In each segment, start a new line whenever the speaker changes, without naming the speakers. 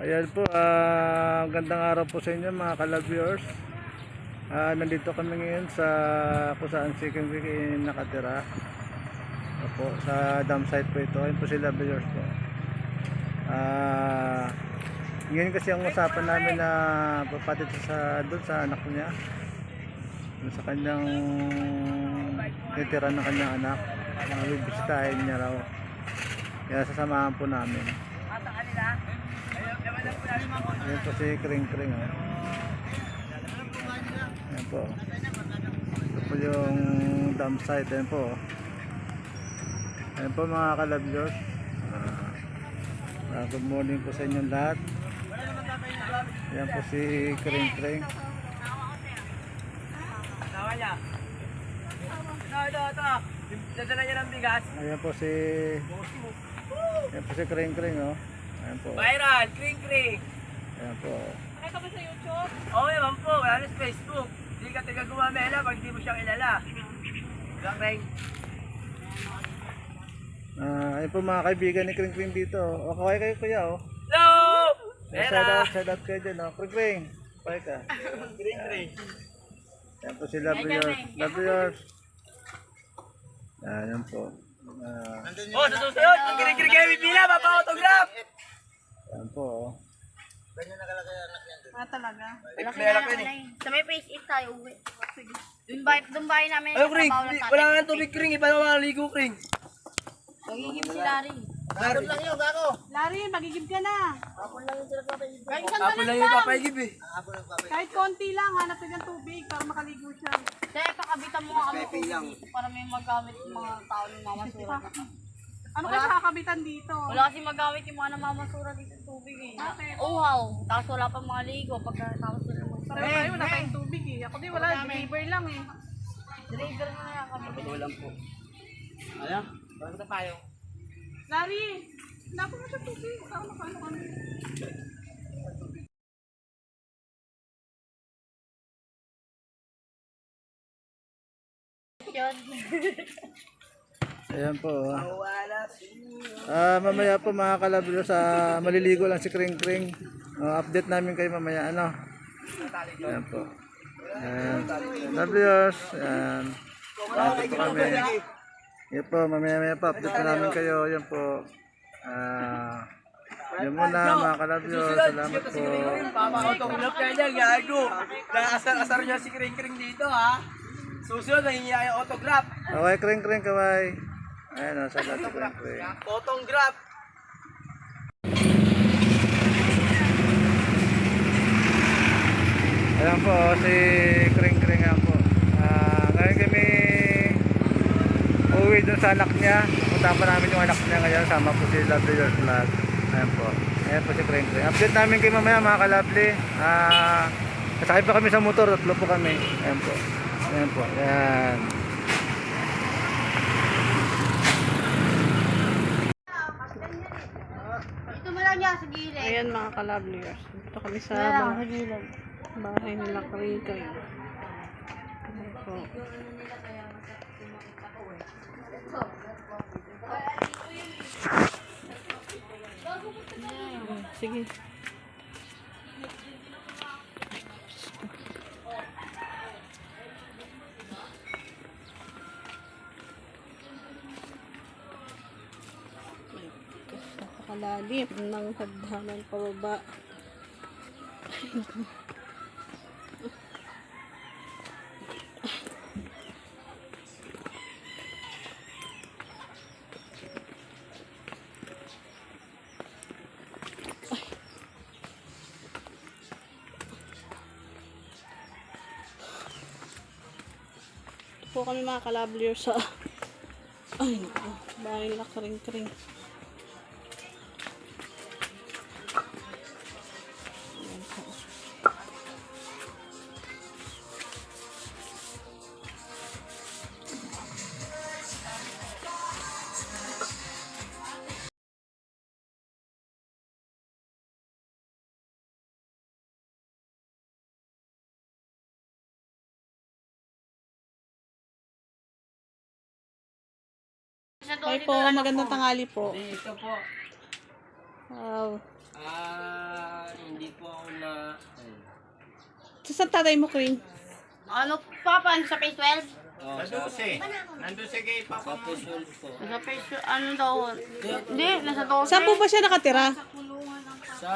Ayan po, gandang araw po sa inyo mga ka-viewers. Nandito kami ngayon sa kung saan si King Ricky nakatira. Opo, sa dam site po ito. Ayan po sila viewers po. Ngayon kasi ang usapan namin na papatid sa doon sa anak niya. Sa kanyang titira ng kanyang anak. Bibisitahin niya raw. Kaya sasamahan po namin. Ayan po si Kring Kring. Ayan po. Ito po yung dam site. Ayan po. Ayan po mga ka-viewers. Good morning po sa inyong lahat. Ayan po si Kring Kring.
Dadala niya ng bigas.
Ayan po si Kring Kring, oh. Ayan po.
Viral, kring.
Ayan po.
Ano ka ba sa YouTube? Oo naman po, wala na sa Facebook. Hindi ka taga gumamela pag di mo siya kilala. Kring.
Ayan po mga kaibigan ni Kring Kring dito. O, kaway kayo kuya, oh.
Hello!
Shout out kayo dyan, oh. Kring Kring, kaway ka.
Kring.
Ayan po si Love Yours. Ayan po.
Oh, sa susunod, ang kring kayo pipila, mapa-autograph!
Ayan po, oh.
Talaga?
Malaki na.
Sa may face it tayo uwi. Sige. Doon bahay namin.
Ay, kring, wala nga ng tubig kring, iba naman maligo kring.
Magigib si Larry.
Hapon lang yun, gago.
Larry, magigib ka na. Kahit isang
Hapon lang
dalit
yung
lang.
papaigib eh.
Kahit konti lang, hanap ka ng tubig para makaligo siya. Kaya pakabitan mo nga kami tubig para may magamit yung mga tao ng mamasura. Ano kasi kakabitan dito? Wala kasi magamit yung mga namamasura dito ng tubig eh. Bakit? Oh wow. Tapos wala pang mga ligo pagkatapos nila mag- Pareho tayo, wala tayong tubig eh. Ako din wala, driver lang eh. Driver na yan kami.
Patuloy lang po. Ayan, parang sa tayo.
Larry, napo mo siya tubig. Saan makano kami? Yun.
Ayan po, oh.
Wala.
Mamaya po mga ka-viewers, maliligo lang si Kring Kring. Update namin kayo mamaya, ano. Ayan po. Ayan. Viewers, ayan. Ayan po kami. Ayan po, mamaya pa update na namin kayo. Ayan po. Yan muna mga ka-viewers. Salamat po.
Papa-autograph ka niya, gago. Naasar-asar niya si kring dito ha. Susunod, nahingi yung autograph.
Kaway Kring Kring, kaway. Ayan, salamat si Kring Kring.
Autograph.
Ayan po, si Kring Kring nga po. Ngayon kami uwi dun sa anak niya. Punta pa namin yung anak niya ngayon. Sama po si Lovely Your Vlog. Ayan po. Ayan po si Kring Kring. Update namin kayo mamaya mga ka-lovely. Kasakay pa kami sa motor. Tatlo po kami. Ayan po. Ayan po. Ayan.
Ito mo lang niya sa gilid.
Ayan mga ka-loveliers. Dito kami sa bahay nila Karika. Ayan po. Ayan, sige. Napakalalim ng hagdanan pababa. Po kami mga ka-loveliers sa bahay nila Kring Kring. Hi po, magandang tanghali po.
Dito po.
Wow. Saan tatay mo, Kring?
Ano, Papa, ano sa phase 12?
Sa 12. Nandun sa kay Papa mo.
Sa phase, ano daw? Hindi, nasa 12.
Saan po ba siya nakatira?
Sa...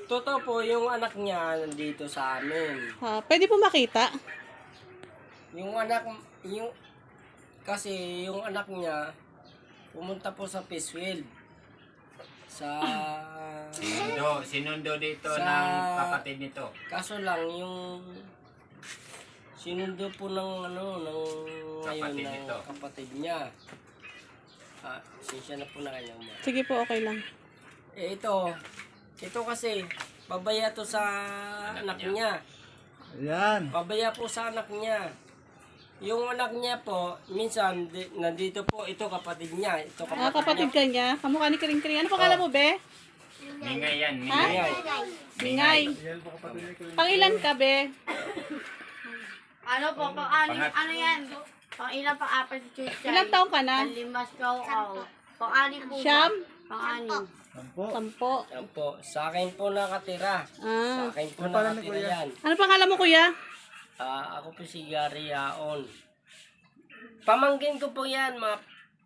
Totoo po, yung anak niya nandito sa amin.
Pwede po makita?
Yung anak, yung... Kasi yung anak niya, pumunta po sa Peaceville. Sa...
Sinundo dito
Sa-
ng kapatid nito.
Kaso lang, yung... Sinundo po ng ano, ng ngayon
Kapatid
ng
nito.
kapatid niya. Sinsya na po na kanyang ma.
Sige po, okay lang.
Ito kasi, pabaya to sa anak niya.
Ayan.
Pabaya po sa anak niya. Yung anak niya po, minsan, nandito po, ito kapatid niya. Ito
Kapatid ka niya. Kamukha ni Kring Kring. Ano pangalan mo, be?
Mingay yan,
Ha?
mingay.
Bingay. Pangilan ka, be?
Ano po, ano yan? Pang ilan pang apat si Chuchay.
Ilang taong ka na?
Limas kaw-aw. Pang-anim po.
Siyam?
Pang-anim.
Sampo.
Yan po. Sa akin po nakatira. Sa akin po nakatira yan.
Ano pangalan mo, kuya?
Ako po si Gary Yaon. Pamangkin ko po yan, mga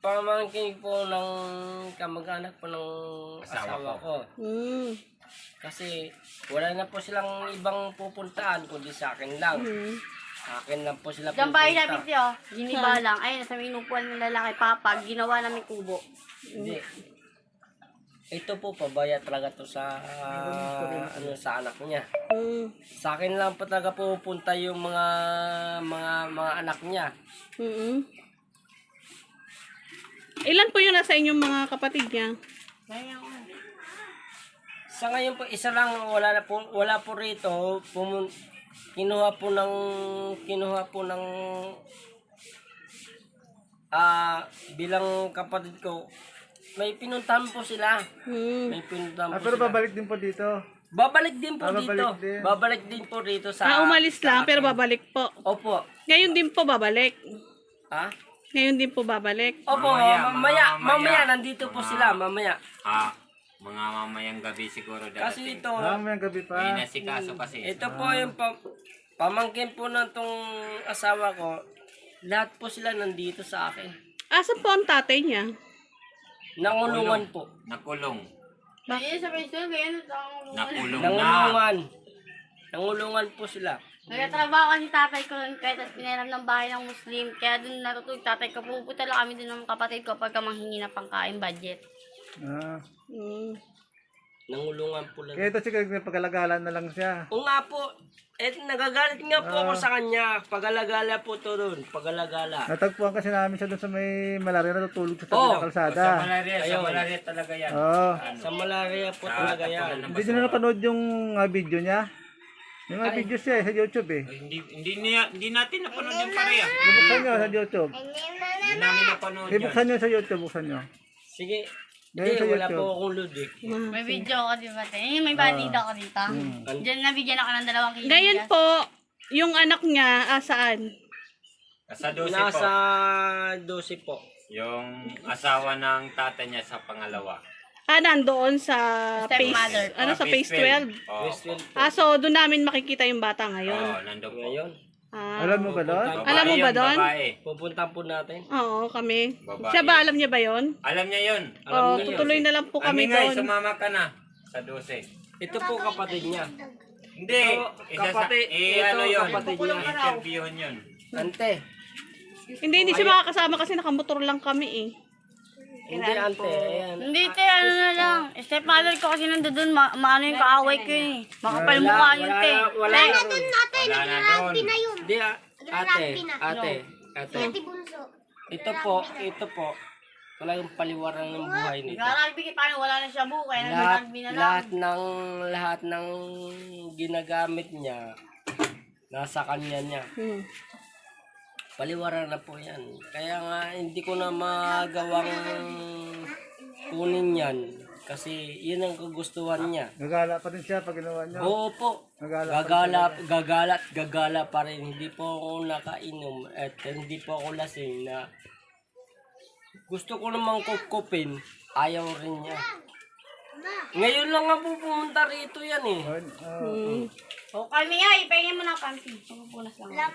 pamangkin po ng kamag-anak po ng asawa ko. Kasi wala na po silang ibang pupuntaan kundi sa akin lang. Sa akin lang po sila
Diyan bahay namin
pupunta.
siya. Giniba lang. Ayun, sa minupuan ng lalaki, Papa. Ginawa namin kubo.
Hindi. Ito po pabaya talaga to sa ano sa anak niya. Sa akin lang po talaga pupunta yung mga anak niya.
Ilan po yung nasa inyong mga kapatid niya?
Sa ngayon po isa lang wala po rito kinuha po ng bilang kapatid ko. May pinuntahan po sila. May pinuntahan po
Pero
sila.
babalik din po dito.
Babalik din po
babalik
dito.
din.
Babalik din po rito sa...
Umalis lang, pero
akin.
babalik po.
Opo.
Ngayon din po babalik.
Ha?
Ngayon din po babalik.
Opo, mamaya nandito po sila, mamaya.
Mga mamayang gabi siguro
Kasi
darating.
ito,
Mamayang gabi pa.
Inasikaso kasi.
ito po yung pamangkin po ng tong asawa ko. Lahat po sila nandito sa akin.
Asan po ang tatay niya?
Nangulungan po.
Nakulong.
Ayun, sa phase 12, ganyan.
Nakulong na.
Nangulungan. Nangulungan po sila.
Nagtatrabaho kasi tatay ko kahit pinaram ng bahay ng Muslim. Kaya dun natutulog tatay ko. Pupunta lang kami dun ng kapatid ko pagka manghingi na pangkain budget.
Nangulungan po lang.
Kaya ito siguro pagkalagalan na lang siya.
O nga po, nagagalit nga po ako sa kanya. Pagalagala po to doon. Pagalagala.
Natagpuan kasi namin siya doon sa may malaria natutulog sa tabi ng kalsada.
Sa malaria talaga yan.
Oo.
Sa malaria po talaga yan.
Hindi nyo na napanood yung video niya? Yung mga video siya sa YouTube eh.
Hindi natin napanood yung pareha.
Buksan nyo sa YouTube.
Hindi namin napanood yun.
Buksan nyo sa YouTube, buksan nyo.
Sige.
Ngayon
Hindi,
sa
wala
YouTube.
po akong load eh.
May video ako, di ba? May balita ako dito. Diyan nabigyan ako ng 2 kilo.
Ngayon po, yung anak niya, saan?
Sa 12 po.
Nasa 12 po.
Yung asawa ng tatay niya sa pangalawa.
Nandoon sa
Stepmother.
phase, sa phase 12.
Oo.
Westfield po.
So doon namin makikita yung bata
Oo,
ngayon.
nandun po.
Ngayon.
Alam mo ba doon?
Alam mo ba doon?
Babae.
Pupunta po natin.
Oo, kami.
Babae.
Siya ba, alam niya ba yon?
Alam niya yun.
Oo, tutuloy na lang po kami
Ngay,
doon.
sumama ka na sa 12.
Ito po kapatid niya.
Hindi.
kapatid-
ano
ito,
yun?
kapatid niya.
Interviewin yun.
Ante.
Hindi siya makakasama kasi nakamotor lang kami eh.
Hindi ante. Ayan.
Hindi, te, ano na lang. Stepmother ko kasi nandun, maano yung kaaway ko yun eh. Makapal mukha yun, te.
Wala na ron.
Wala na doon.
Hindi ate. Ito po. Talagang paliwaran ng buhay nito.
Garagbi paano wala na siya buka, kaya nagagbi na lang.
Lahat ng ginagamit niya nasa kanya niya. Paliwaran na po yan. Kaya nga hindi ko na magawang kunin yan kasi yun ang kagustuhan niya.
Gagala pa rin siya pag ginawa niya.
Oo po. Gagala pa rin. Hindi po ako nakainom at hindi po ako lasing na gusto ko namang kupkupin. Ayaw rin niya. Ngayon lang nga po pumunta rito yan eh.
O, kami nga, ipahingin mo ng panty. Pupunas lang.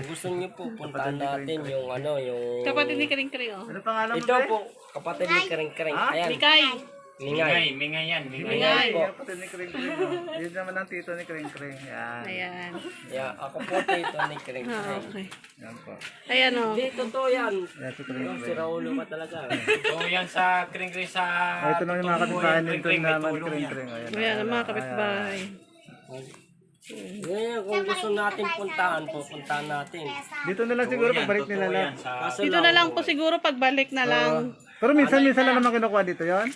Gusto niyo po puntahan natin yung ano, yung...
Kapatid ni Kring Kring, oh.
Ano pangalan mo,
Ito
Be?
po, kapatid ni Kring Kring. Ayan,
Mikay.
Mingay.
Mingay yan, mingay.
Mingay po.
Kapatid ni Kring Kring. Oh. Yun naman ang tito ni Kring Kring. Yan.
Ayan.
Yeah, ako po tito ni Kring
Ah,
Kring.
okay.
Yan po.
Ayan, oh.
Hindi, totoo yan.
Yan si Kring
Si
Kring.
Raulo ka talaga.
So yan sa kring-kring sa...
Oh, ito na yung mga kapitbahay nito
Kring-kring, may
naman
tulong
Kring
yan.
Kring. Ayan.
Ayan, ang mga kapitbahay.
Ngayon, kung gusto natin puntahan, pupuntahan natin.
Dito na lang siguro pagbalik nila lang.
Kaso
Dito na lang po siguro pagbalik na lang.
Pero minsan lang naman kinukuha dito yon.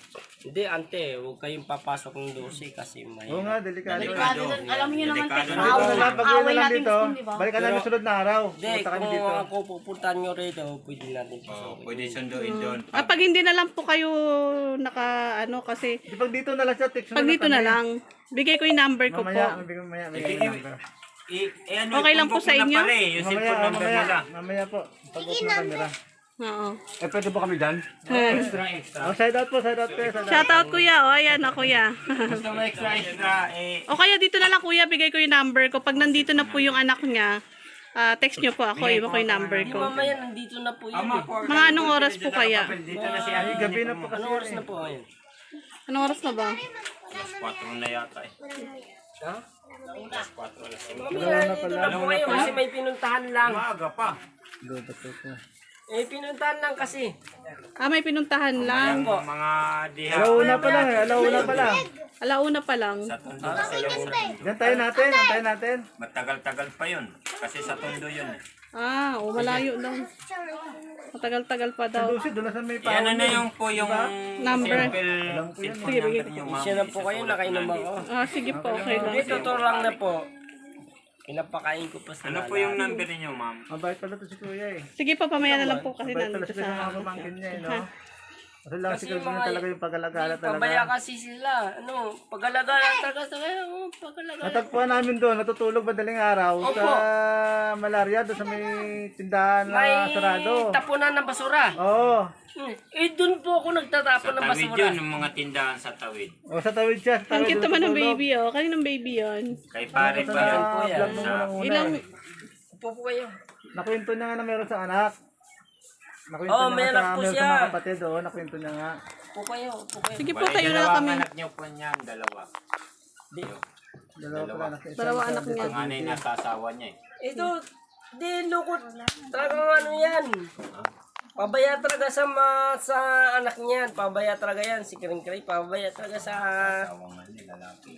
Hindi, ante, huwag kayong papasok ng 12 kasi may...
Oo nga, delikado.
Alam niyo naman,
Delikado
Tek,
na.
Dito na lang, pag
away
lang
natin
dito,
spoon, di ba?
balikan namin sunod na araw.
Hindi,
Punta kami
kung
dito.
ako pupuntahan nyo rito, pwede natin
Oh,
pasok.
pwede sunduin doon.
Pag hindi na lang po kayo kasi
Di pag dito na lang siya, text
pag dito na lang, bigay ko yung number ko po.
Mamaya, mamaya, may number.
Okay lang po sa inyo?
Yung cellphone number nila.
Mamaya po. Pag-off na camera.
Oo.
Pwede ba kami dyan? Extra, extra.
Oh, side out po, side out po.
Shout out kuya, oh ayan na kuya.
Gusto mo extra, extra,
O kaya dito na lang kuya, bigay ko yung number ko. Pag nandito na po yung anak niya, text nyo po ako, iwan ko yung number
Hindi,
ko.
mamaya nandito na po yun eh.
Mga anong oras po kaya?
Dito na si
Ay, gabi na po kasi.
Anong oras na po ngayon?
Anong oras na ba?
Alas 4 na yata eh.
Ha?
Alas 4, alas 5.
Mamaya nandito na po ngayon kasi may pinuntahan lang.
Maaga pa.
Eh, pinuntahan lang kasi.
May pinuntahan lang.
Yung mga diha.
Alauna pa lang, alauna pa lang.
Alauna pa lang.
Sa Tondo sa Laguna.
Yan tayo natin, yan tayo natin.
Matagal-tagal pa yun. Kasi sa Tondo yun eh.
Malayo lang. Matagal-tagal pa daw.
Lucy, doon na sa may
Yan
pawon.
na yung po yung
Number.
cellphone number yung
Siya na po kayo, nakainom ako.
Sige po, okay lang.
Hindi, totoo lang na po. Pinapakain ko pa sa
Ano po yung number niyo, ma'am?
Mabait pala to si Kuya eh.
Sige po, pamaya na lang po kasi
Mabait pala
nandito
si Kuya sa mga
sa...
pamangkin niya eh, no? Kasi lang si
Kasi
Kuya
mga-
talaga yung pag-alagala
Pabaya
talaga.
kasi sila. Ano, pag-alagala talaga sa kaya. Pag-alagala.
Natagpuan namin doon, natutulog madaling araw sa malaria doon sa may tindahan na
May
sarado.
tapunan ng basura.
Oo.
Eh, doon po ako nagtatapon ng
Tawid
basura.
yun, yung mga tindahan sa tawid.
O sa tawid siya. Sa
Ang
tawid
cute naman ng
natutulog.
baby, oh. Kaninong baby yon?
Kay pare
Ito
pa
na,
yun.
po yan.
vlog mo muna muna.
Ilang...
Upo po kayo.
Nakwento niya nga na meron sa anak. Nakwento
Oo,
niya
may
nga
anak
sa
po
meron
siya.
sa mga kapatid. Oo, nakwento niya nga.
Upo kayo. Upo kayo.
Sige po, tayo na lang kami.
Anak niyo po niyan, dalawa.
Di.
Dalawa pala anak niya.
Dalawa anak niya.
Ang anay na sasawa niya eh.
Ito, di lukot. Talagang ano yan. Pabaya talaga sa anak niyan. Pabaya talaga yan. Si Kring Kring, pabaya talaga sa
Sawangan niya, lalaki.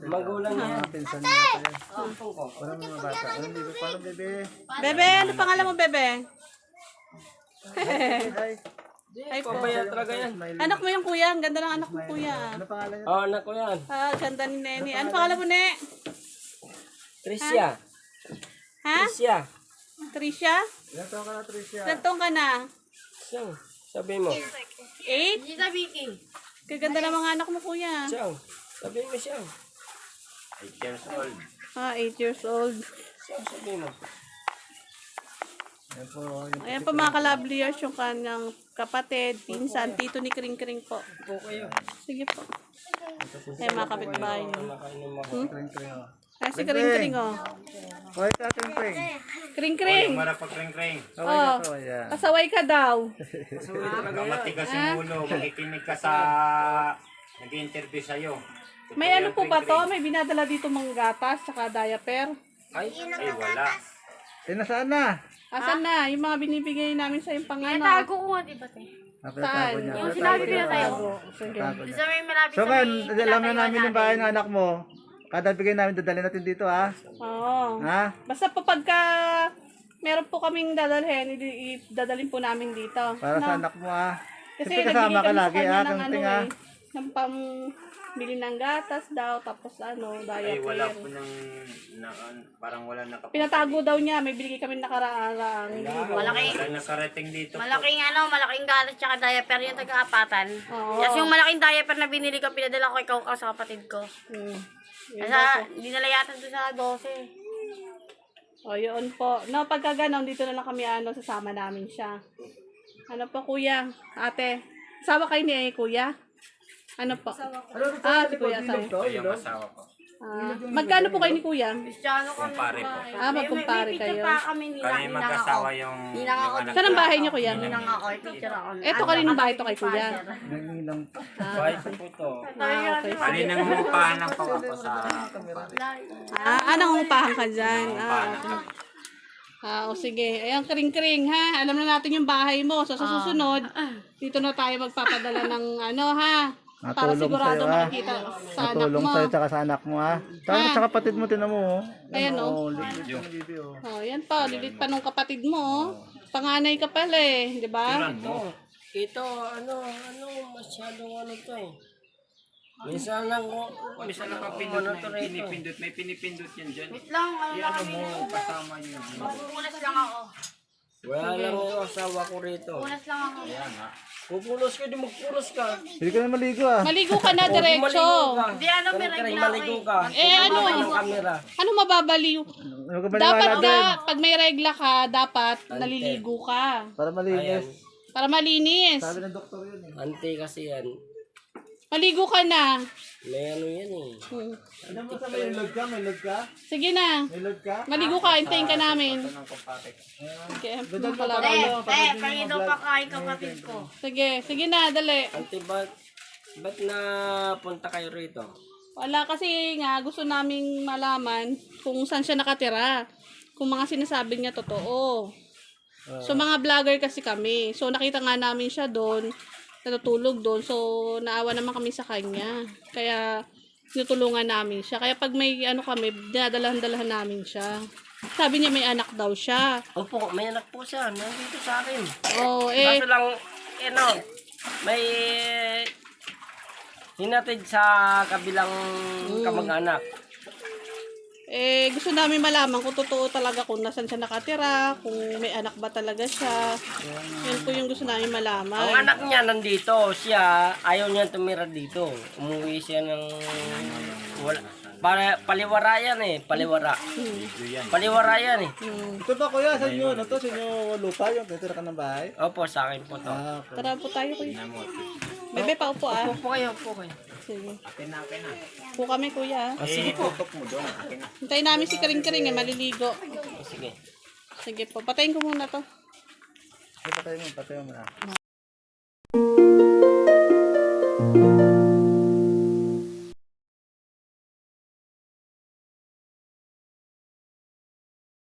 magulang niya.
Mga pinsan niya pa yan.
Ampong ko.
Walang mga bata. Walang libo. Paano bebe?
Bebe, ano pangalan mo, Bebe?
Hi.
Di, pabaya talaga yan.
Anak mo yung kuya. Ang ganda ng anak mo, kuya.
Ano pangalan niya?
Oh, anak ko yan.
Ganda ni Nene. Ano pangalan mo, Ne?
Tricia.
Ha?
Tricia.
Trisha?
Ilan taon ka na, Tricia?
Ilan taong ka na?
Siyang, sabi mo.
8?
Dita Vicky.
Kaganda ng mga anak mo, kuya.
Siyang, sabi mo siyang.
8 years old.
8 years old.
Siyang, sabi mo.
Ayan po. Yung
Ayan po mga ka-loveliers, yung kanyang kapatid, pinsan, tito ni Kring Kring po.
Upo kayo.
Sige po. Ayan mga kapitbahay niyo.
Nakainom ako.
kring-kring, oh.
Ay, si Kring Kring, oh.
Hoy, ka, kring-kring.
Kring Kring!
Para pag ring-ring.
Kaway
Oh,
ka to, ayan.
pasaway ka daw.
Matigas yung ulo, makikinig ka sa nag-interview sa'yo.
May ano po ba to? May binadala dito mga gatas, tsaka diaper.
Ay,
Ay, wala.
Eh, nasaan na?
Asan na? Yung mga binibigay namin sa yung pangano.
Tago ko nga, diba, te?
Napilatago niya.
Yung sinabi ko na sa'yo.
Sige.
Tago niya.
Sa may malapit
So,
sa
man,
may...
alam na namin yung bahay ng anak mo. Kada bigay namin, dadalhin natin dito, ha?
Oo.
Ha?
Basta po pagka meron po kaming dadalhin, dadalhin po namin dito.
Para sa anak mo, ha?
Kasi
Siyempre
nagbigay
kasama ka
kami sa
lagi,
kanya
ha?
ng ano
Kanting, ha?
ng pambili ng gatas daw, tapos ano,
Ay, wala
diaper.
po nang, parang wala nakapag.
Pinatago daw niya, may binigay kami nakaraang
Malaki.
Wala nakarating dito po.
Malaking malaking gatas tsaka diaper yung taga-apatan.
Oo.
Tapos yung malaking diaper na binili ko, pinadala ko ikaw sa kapatid ko. Dinala yata doon sa 12.
O, yun po. No, pagka ganon, dito na lang kami, sasama namin siya. Ano po, kuya? Ate? Asawa kayo ni kuya? Ano po? Si kuya asawa.
Yung asawa ko.
Magkano po kayo ni kuya?
Kristiyano kami.
Kumpare po.
Magkumpare
May
kayo.
picture pa kami ni
Kami mag-asawa yung anak
Saan ang bahay niyo kuya?
Ninang ako, picture ako.
Eto kaninong bahay to kay kuya?
Nangilang.
Bahay ko po to.
Okay.
Bali nang umupahan ng pangako sa kumpare.
Nangungupahan ka dyan.
Umupahan
Okay.
ng
O sige. Ayan, kring-kring ha. Alam na natin yung bahay mo. So sa susunod, dito na tayo magpapadala ng ano ha. Para
Natulong
sigurado
sa'yo, ha?
makikita sa anak
Natulong
mo.
sa'yo tsaka sa anak mo, ha? Sa kapatid mo, tinan mo, oh.
Ayan,
Oh,
oh.
lilit yung bibi, oh.
Yan pa. Lilit pa nung kapatid mo. Panganay ka pala eh. Di ba?
Ito, masyadong ano to eh. Minsan lang
pinipindot,
ano to rito.
may pinipindot yan dyan.
Wait lang, ano lang kami.
Kasama yun.
Pupunas lang ako.
Wala lang yung asawa ko rito.
Pupunas lang ako.
Pupulos ka, di magpulos ka.
Hindi ka na maligo, ah.
Maligo ka na diretso.
Hindi, ano, may regla ako
Maligo
eh.
ka.
Ano?
Ang camera.
Ano mababaliw?
Huwag ka
Dapat
maniwala din.
pag may regla ka, dapat naliligo ka.
Para malinis.
Para malinis.
Sabi ng doktor yun, eh.
Ante kasi yan.
Maligo ka na.
May ano yan eh.
Ano mo sa may load ka? May load ka?
Sige na.
May load ka?
Maligo ka, hintayin ka namin. Okay, pala.
Kanino pa kain kapatid ko?
Sige na, dali.
Ante, ba't na punta kayo rito?
Wala kasi nga, gusto naming malaman kung saan siya nakatira. Kung mga sinasabi niya totoo. So mga vlogger kasi kami. So nakita nga namin siya doon, natutulog doon. So naawa naman kami sa kanya. Kaya tinutulungan namin siya. Kaya pag may ano kami, dinadalahan-dalahan namin siya. Sabi niya may anak daw siya.
Opo, may anak po siya. Nandito sa akin.
Eh,
Kaso lang, may hinatid sa kabilang kamag-anak.
gusto namin malaman kung totoo talaga kung nasan siya nakatira, kung may anak ba talaga siya. Yan po yung gusto namin
Ang
malaman.
anak niya nandito, siya ayaw niya tumira dito. Umuwi siya ng paliwara yan eh, paliwara. Paliwara yan eh.
Ito ba, kuya? Sa inyo, ano to? Sa inyo lupa yung titira ka ng bahay?
Opo, sa akin po to.
Okay.
Tara po tayo kuya. Bebe, paupo ah.
Opo kayo, opo kayo.
Sige.
Akin na.
Po kami kuya.
Sige po.
Tutok mo doon. Akin na.
Hintayin namin si Karing-Karing eh, maliligo.
Sige.
Sige po, patayin ko muna to.
Patay mo na.